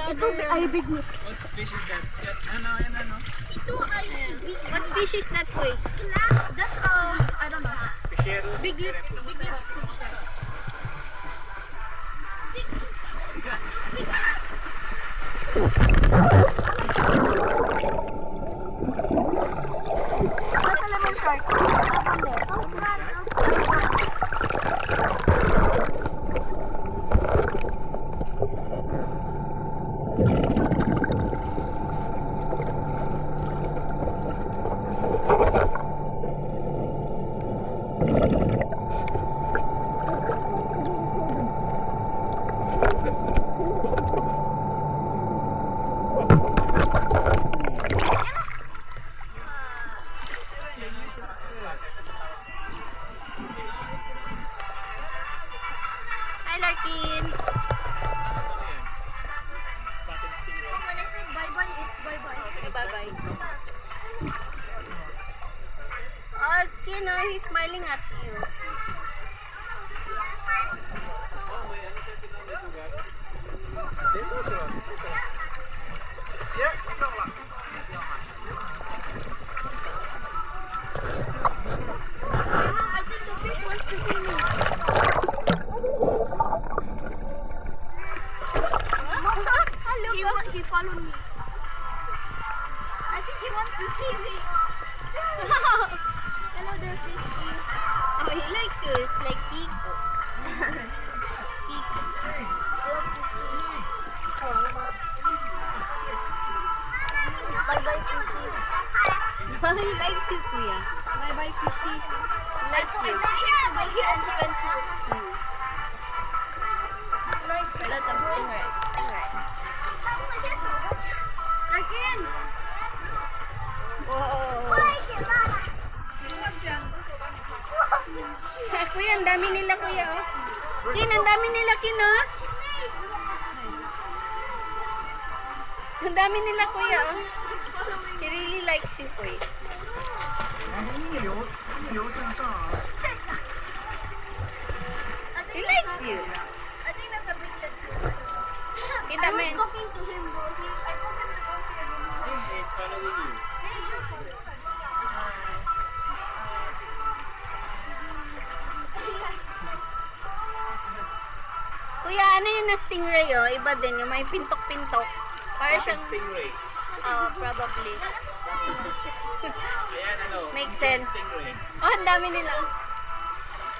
Ito ay big meat. What fish is that? Ano? Ito ay big. What fish is that, boy? That's I don't know. Fisheros. Big meat. Big meat fish. That's a lemon shark. Hi, Larkin. Spotted stingray. When I said bye-bye, it's bye-bye. Okay, bye-bye. Oh, Skin, oh, he's smiling at you. Oh, may ano siya tinawag sugat. Yeah, ikaw lang. I think the fish wants to see me. He followed me. I think he wants to see me. Hello there, fishy. Oh, he likes you. It's like Kiko. It's Kiko. Hello, fishy. Bye-bye, fishy. He likes you, Kuya. Bye-bye, fishy. He likes you. I went here and he went here. Nice. A lot of stingray. Stingray. Again. Whoa. Kuya, ang dami nila, Kuya, oh. Kin, ang dami nila, Kin, oh. Ang dami nila, Kuya, oh. He really likes you, Kuya. He likes you. I think that's a big let's Kita I mo was yun. talking to him, bro. I told him to come here. He is following you. Hey, you're following. Kuya, ano yun na stingray, oh? Iba din, yung may pintok-pintok. Para Spotted siyang, stingray. probably. Ayan, ano? Makes Indian sense. Stingray. Oh, ang dami nila.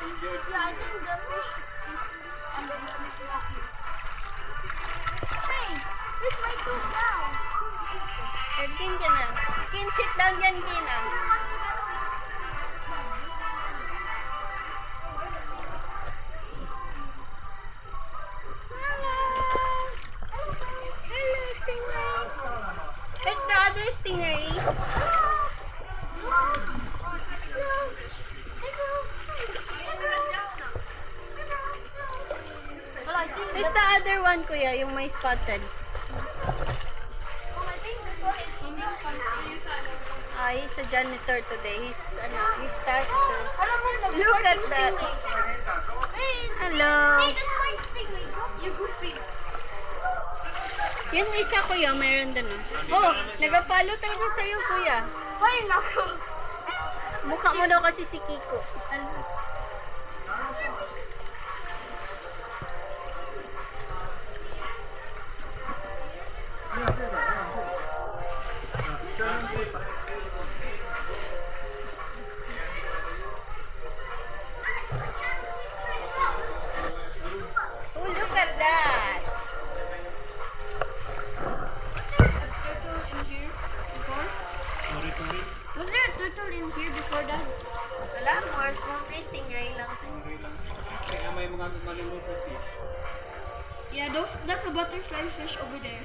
Injured Yeah, I think the fish is under the sleeping up here. Hey, where's my food now? Kin ka na. Kin, sit down dyan, Kin, ah. Hello, stingray. Where's the other stingray? Well, I think Where's the other one, Kuya? Yung may spotted. I think this one is Indian country. He's a janitor today. He's tasked to... Alam mo, Look at that. Hey, Hello. that's my stingray. You goofy. Yun isa, Kuya. Meron dun, oh. Oh, nag-follow talaga sa'yo, Kuya. Ay, naku. Mukha mo daw kasi si Kiko. Oh, look at that. Was there a turtle in here before that? Wala, mostly stingray lang. Stingray lang. Kaya may mga malulutong fish. Yeah, that's a butterfly fish over there.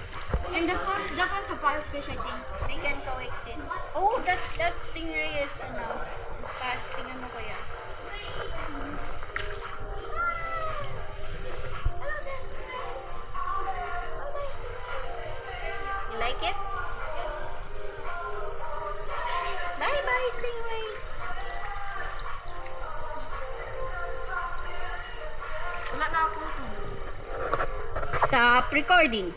And that one's a parrotfish, I think. They can coexist. Oh, that stingray is fast. Tingnan mo, Kuya. You like it? Bye-bye, stingrays. Wala na akong tubig. Stop recording.